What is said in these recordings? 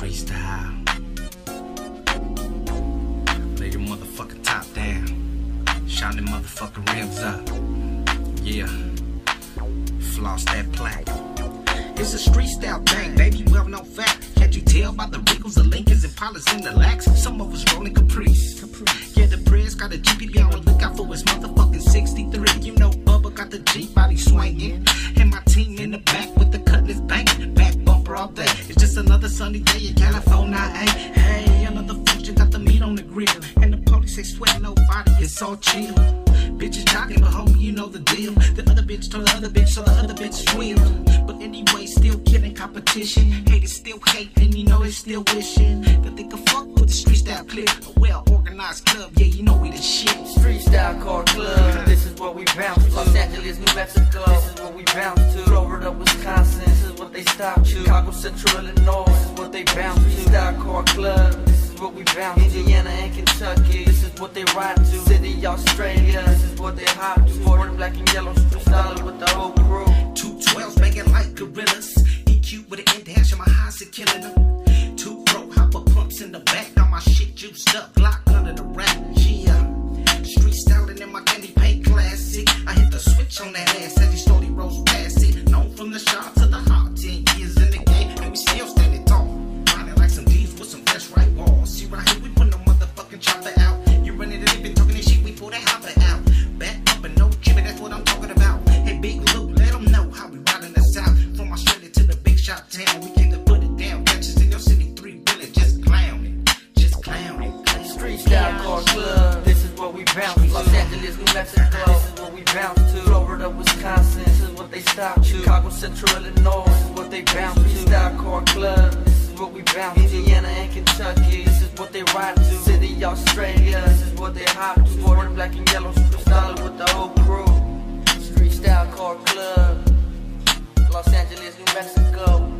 Freestyle. Lay your motherfucking top down. Shine them motherfucking rims up. Yeah. Floss that plaque. It's a street style thing, baby, well known fact. Can't you tell by the wrinkles, the Lincolns, and Pollers in the lax? Some of us rolling Caprice. Yeah, the Prez got a GPD on, look out for his motherfucking 63. You know Bubba got the G body swinging. And my team in the back with the cutlass banging. Back bumper all day. It's just another sunny day in California, hey, another function, got the meat on the grill. And the police say sweat nobody, it's all chill. Bitches jogging, but homie, you know the deal. The other bitch told the other bitch, so the other bitch squealed. But anyway, still killing competition. Haters still hate, and you know they still wishing that they could fuck with the street style clip. A well-organized club, yeah, you know we the shit. Street style car club, this is what we bounce to. Los Angeles, New Mexico, this is what we bounce to. Florida, Wisconsin, this is what they stop to. Chicago, Central Illinois, this is what they bounce to. Street style car club, this is what we bounce to. Indiana and Kentucky, this is what they ride to. Sydney, Australia, this is what they hop to. Ford, black and yellow, super style with the whole crew. 212s banging like gorillas. EQ with an in-dash, and my highs are killing them. 2 pro hopper pumps in the back. Now my shit juiced up, locked under the rack. Yeah. Street styling in my candy paint classic. I hit the switch on that ass as he slowly rolls past it. Known from the shop to the hop. 10 years in the game, and we still standing tall. Riding like some D's with some fresh right walls. See right here, we put no motherfucking chopper out. You running it, been talking this shit, we pull that hopper out. Back up and no jimmy, that's what I'm talking about. Hey, Big Luke, let them know how we riding the south. From Australia to the big shot town, we came to put it down. Catches in your city, 3 really just clowning. Just clowning. Street style car club, this is what we bounce to. Los Angeles, New Mexico, this is what we bounce to. Florida, Wisconsin, this is what they stop to. Chicago, Central Illinois, this is what they bounce to. Street style car club, this is what we bounce to. Indiana and Kentucky, this is what they ride to. Sydney, Australia, this is what they hop to. Ford, black and yellow, super style with the whole crew. Street style car club, Los Angeles, New Mexico,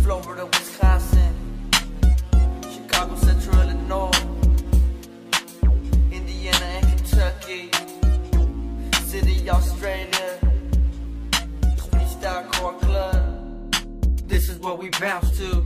Florida, Wisconsin, Chicago, Central Illinois, Indiana and Kentucky, Sydney, Australia, Street style car club. This is what we bounce to.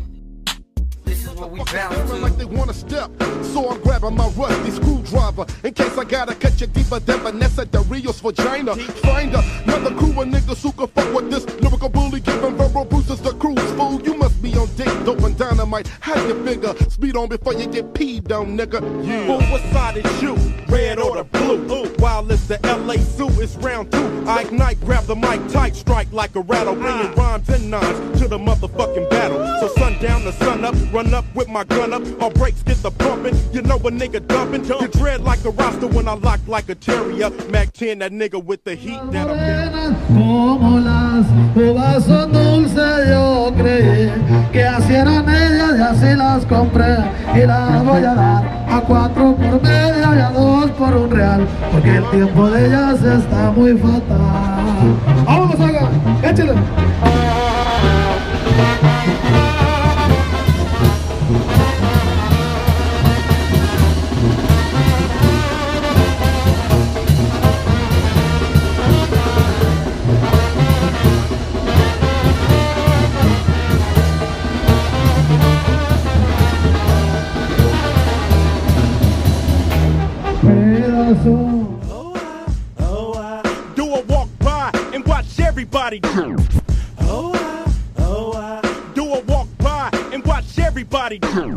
This is what we bounce to. Like they wanna step, so I'm grabbing my rusty screwdriver in case I gotta cut you deeper than Vanessa Del Rio's vagina. Find another crew of niggas who can fuck with this lyrical bully, giving verbal bruises to cruise. Fool, you must be on dick, dope and dynamite. How you figure? Speed on before you get peed on, nigga. Yeah. Well, what side is you? Red or the blue? While it's the LA Zoo, it's round 2. I ignite, grab the mic tight, strike like a rattle, bringing rhymes and nines to the motherfucking battle. So sundown to sun up, run up with my gun up, all brakes get the pumping. You know a nigga dumping. You dread like a roster when I lock like a terrier. Mac 10, that nigga with the heat that I'm in. Como las uvas son dulces, yo creí que así eran ellas y así las compré. Y las voy a dar a 4 por medio y a 2 por un real, porque el tiempo de ellas está muy fatal. ¡Vámonos, haga! ¡Échale! Do a walk by and watch everybody do. Do a walk by and watch everybody do.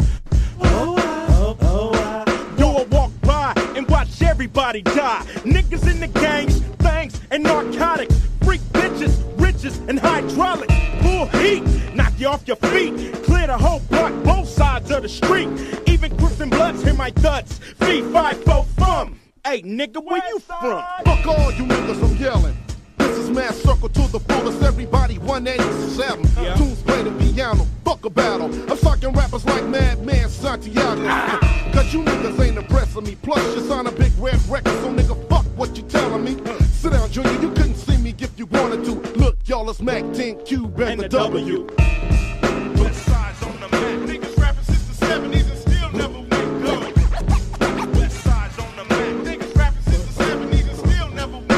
Do a walk by and watch everybody die. Niggas in the gangs, things, and narcotics. Freak bitches, riches, and hydraulics. Pull heat, knock you off your feet. Clear the whole block, both sides of the street. Even Crips and Bloods hear my thuds. Fee, 5, 4, fum. Hey, nigga, where you from? Fuck all you niggas, I'm yelling. This is Mass Circle to the fullest, everybody 187. Yeah. Tunes play the piano, fuck a battle. I'm sucking rappers like Madman Santiago. Cause you niggas ain't impressing me. Plus you sign a big red record, so nigga, fuck what you telling me. Sit down, Junior, you couldn't see me if you wanted to. Look, y'all, it's Mac 10 Cube and the W. Both sides on the map. Niggas rapping since the 70s and still never went good. West side's on the map. Niggas rapping since the 70s and still never went.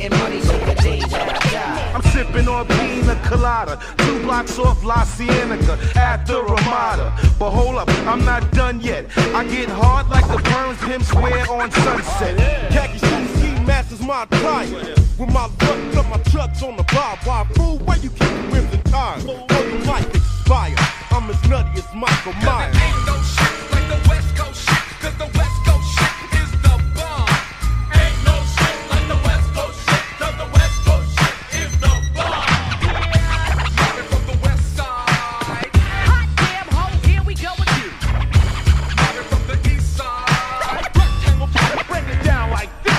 getting money, so the days that I die. I'm sipping on Pina Colada, 2 blocks off La Cienega, after Ramada. But hold up, I'm not done yet. I get hard like the Burns pimps wear on Sunset. Khaki CC matches my tie. With my luck, got my trucks on the bar. Why, fool, where you keep the rims and tires? Oh, you like expire. I'm as nutty as Michael Myers. Ain't no shit like the West Coast shit, 'cause the West Coast shit is the bomb. Ain't no shit like the West Coast shit, 'cause the West Coast shit is the bomb. Started from the West Side. Hot damn ho, here we go again. Started from the East Side. And we'll break it down like this.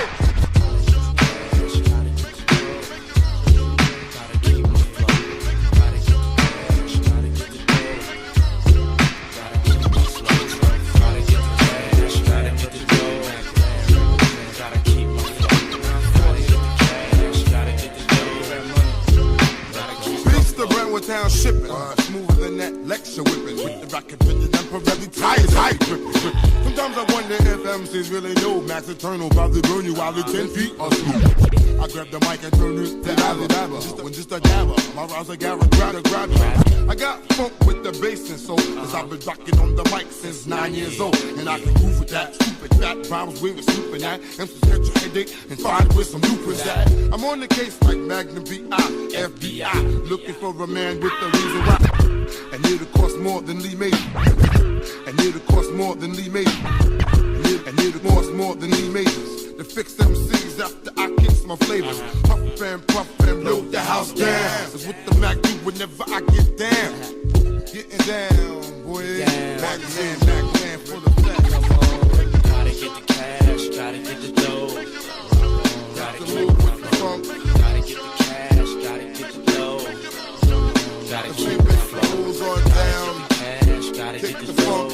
Town shipping, smoother than that lecture whipping. With the rocket with the temporary tires, I gripping. Sometimes I wonder if MCs really know Max Eternal probably burn you while it's 10 feet or smooth. I grab the mic and turn it to dabba. When just a dabber, my rounds are grab it. I got funk with the bass and soul, cause I've been rocking on the mic since 9 years old. And I can groove with that stupid fat rhymes we were swooping at. MCs catch a headache and find where some loopers at. I'm on the case like Magnum B.I. FBI, looking for a man with the reason why. And it'll cost more than Lee made. And it'll cost more than Lee made. And it'll cost more than Lee made. To fix MCs after I kicks my flavors. Puff and load the house down. That's what the Mac do whenever I get down. Getting down, boy. Mac man for the fat. Gotta get the cash, gotta get the dough. Gotta move with the funk. Gotta get the cash, gotta get the dough. Gotta keep the flows on down. Cash, gotta get the dough.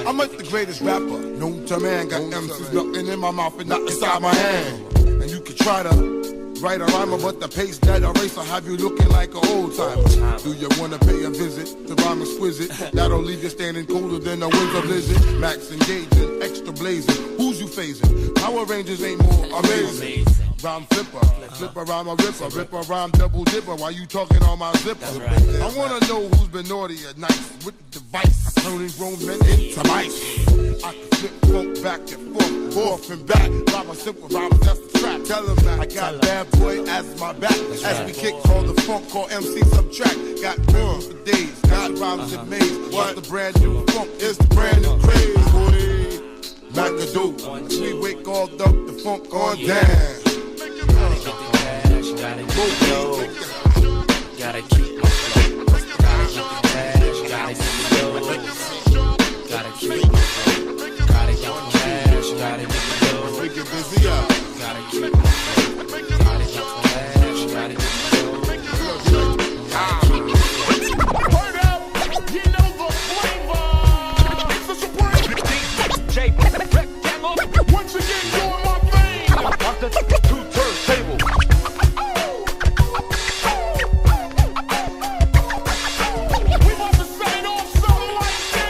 I'm like the greatest rapper known to man. Got MCs nothing in my mouth and not inside my hand. And you can try to write a rhymer, but the pace that erase will have you looking like an old timer. Do you wanna pay a visit to rhyme exquisite? That'll leave you standing colder than a winter blizzard. Max engaging, extra blazing. Who's you phasing? Power Rangers ain't more amazing. Rhyme flipper rhyme a ripper rhyme double dipper. Why you talking on my zipper? I wanna know who's been naughty or nice with the device, turning grown men into mice. I can flip funk back and forth and back. Rhyme a simple rhyme, that's the track. Tell them that I got bad boy as my back. As we kick all the funk, call MC Subtract. Got rhymes for days, got rhymes in maze. What's the brand new funk? It's the brand new craze, boy. Macadoo, we wake all up the funk on down. Gotta get the cash, gotta get the dough. Gotta keep my flow. Gotta get the cash, gotta get the dough. Gotta keep my flow. Gotta get the cash, gotta get the dough. Make it busy up. Gotta keep my flow. Gotta get the cash, gotta get the dough. Gotta keep my flow. Word up, you know the flavor. It's the Supreme. J. Rectangle. Once again, doing my thing. Off the two-turntable. We about to sign off something like this.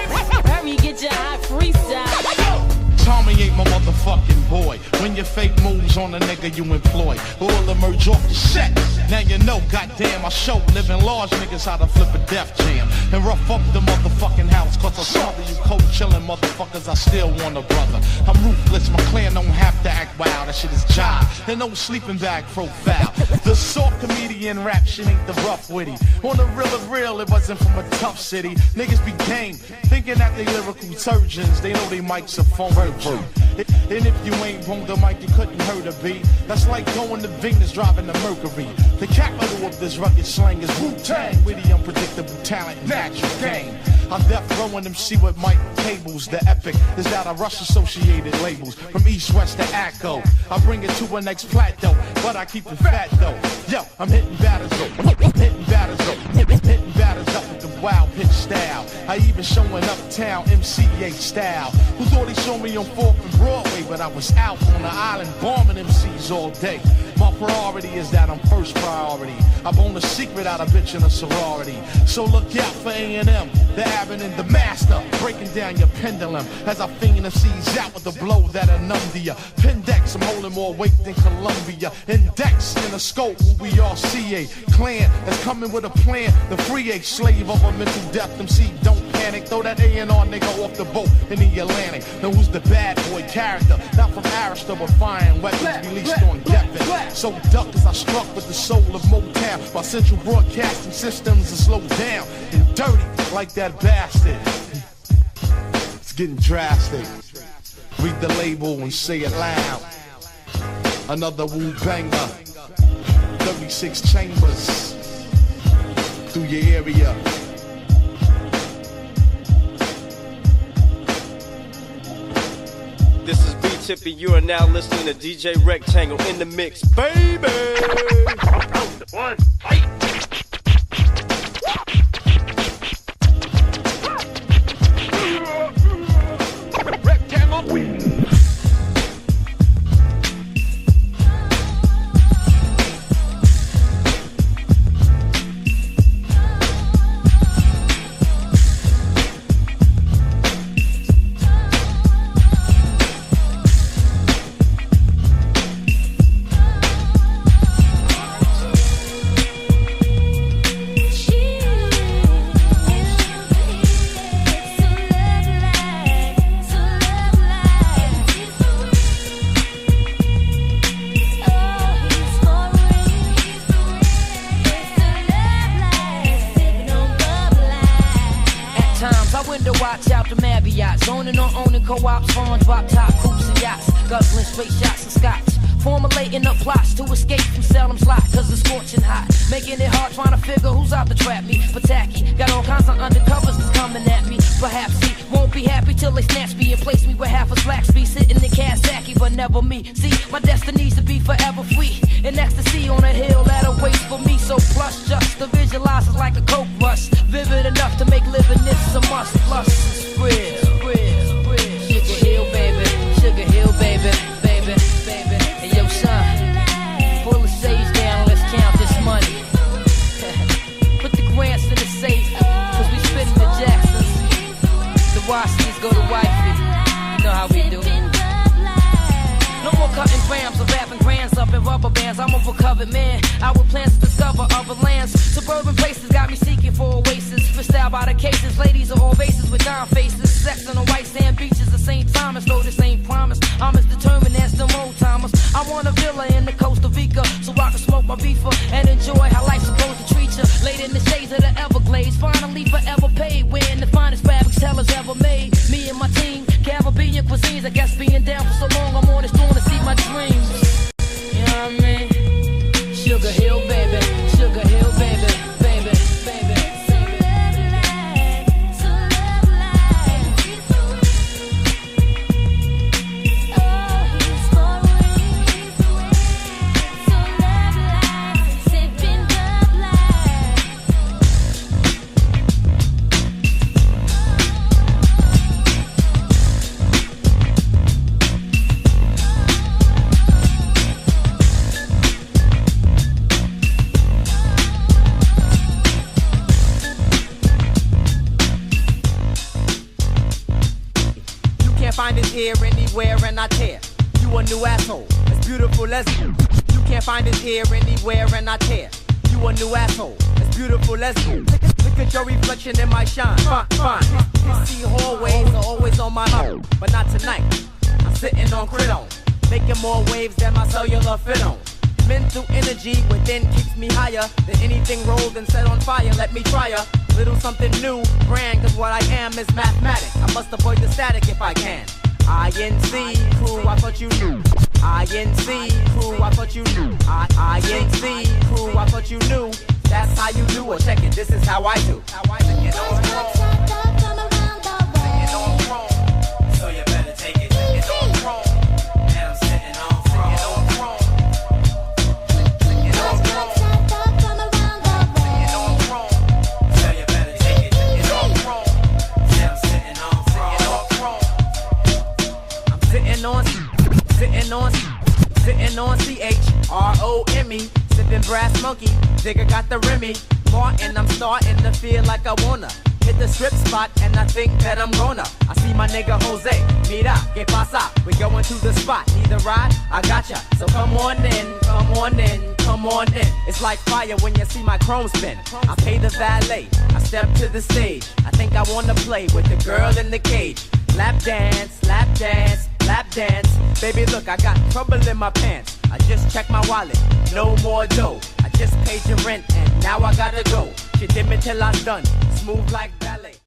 Hurry, get your hot freestyle. Tommy ain't my motherfucking boy. When your fake moves on the nigga you employ, all emerge off the set. Now you know, goddamn, I show living large niggas how to flip a Def Jam and rough up the motherfucking house. Cause I smother you cold chillin' motherfuckers, I still want a brother. I'm ruthless, my clan don't have to act wild. That shit is jive, and no sleeping bag profile. The soft comedian rap shit ain't the rough witty. On the real of real, it wasn't from a tough city. Niggas be game, thinking that they lyrical surgeons. They know they mics are phone virgin. And if you ain't on the mic, you couldn't hurt a beat. That's like going to Venus driving the Mercury. The capital of this rugged slang is Wu-Tang. Witty, unpredictable talent, natural game. I'm death rowing MC with mic cables. The epic is that I rush associated labels from east, west to ACO. I bring it to a next plateau, but I keep it fat though. Yo, I'm hitting batters up, hitting batters up, hitting batters up with the wild pitch style. I even showing uptown MCA style. Who thought he saw me on 4th and Broadway, but I was out on the island bombing MCs all day. My priority is that I'm first priority. I bone a secret out of bitch in a sorority. So look out for A&M, the Abbott and the Master, breaking down your pendulum as I fiend MCs out with a blow that'll numb to ya. Pendex, I'm holding more weight than Columbia. Index in a scope, we all CA clan that's coming with a plan. The free a slave of a mental death MC. Don't panic, throw that A&R nigga off the boat in the Atlantic. Now who's the bad boy character? Not from Arista, but fine weapons released on Deppin. So duck as I struck with the soul of Motown. My central broadcasting systems are slowed down and dirty like that bastard. It's getting drastic. Read the label and say it loud. Another Wu banger. 36 chambers through your area. This is B-Tip and you are now listening to DJ Rectangle in the mix, baby! One, fight! Rectangle wins. Owning or owning co-ops, farms, drop top, coops and yachts, guzzling straight shots and scotch. Formulating up plots to escape from Salem's lot, cause it's scorching hot. Making it hard trying to figure who's out to trap me. But tacky, got all kinds of undercovers that's coming at me. Perhaps he won't be happy till they snatch me and place me with half a slack speed. Sitting in Kawasaki, but never me. See, my destiny's to be forever free. In ecstasy on a hill that awaits for me. So plush, just to visualize is like a coke rush. Vivid enough to make living this a must. Plus, it's real. Sugar Hill, baby. Sugar Hill, baby. Baby, baby. And yo, son, pull the sage down, let's count this money. Put the grants in the safe, cause we spitting the Jacksons. The Washingtons go to wifey. You know how we do. No more cutting grams or wrapping grands up in rubber bands. I'm a recovered man. I with plans to discover other lands. Suburban places got me seeking for oasis. Fished out by the cases. Ladies are all bases with dime faces. Sex on the white sand beaches of St. Thomas. Though this ain't promise. I'm as determined as the old timers. I want a villa in the Costa Rica so I can smoke my beefer and enjoy how life's supposed to treat you. Laid in the shades of the Everglades. Finally forever paid. Wearing the finest fabrics hellers ever made. Me and my team. Caribbean cuisines. I guess being down for so long I'm on this throne to see my dreams. You know what I mean? Sugar Hill, baby. Sugar Hill, baby. Baby, baby. Find it here, anywhere, and I tear. You a new asshole, as beautiful as you. You can't find it here, anywhere, and I tear. You a new asshole, as beautiful as you. Look at your reflection in my shine. Fine. You see hallways are always on my mind, but not tonight. I'm sitting on Cridon, making more waves than my cellular fit on. Mental energy within keeps me higher than anything rolled and set on fire. Let me try a little something new, grand, cause what I am is mathematics. I must avoid the static if I can. INC, crew, I thought you knew. INC, crew, I thought you knew. INC, crew, I thought you knew. That's how you do, or check it, this is how I do. So you better take it, it's on chrome. And I'm sitting on chrome. Sitting on CHROME, sipping brass monkey, Digger got the Remy. Martin, I'm starting to feel like I wanna Hit the strip spot and I think that I'm gonna. I see my nigga Jose, mira, que pasa? We going to the spot, need a ride? I gotcha. So come on in, come on in, come on in. It's like fire when you see my chrome spin. I pay the valet, I step to the stage. I think I wanna play with the girl in the cage. Lap dance, lap dance, lap dance. Baby, look, I got trouble in my pants. I just checked my wallet, no more dough. I just paid your rent and now I gotta go. She did me till I'm done, smooth like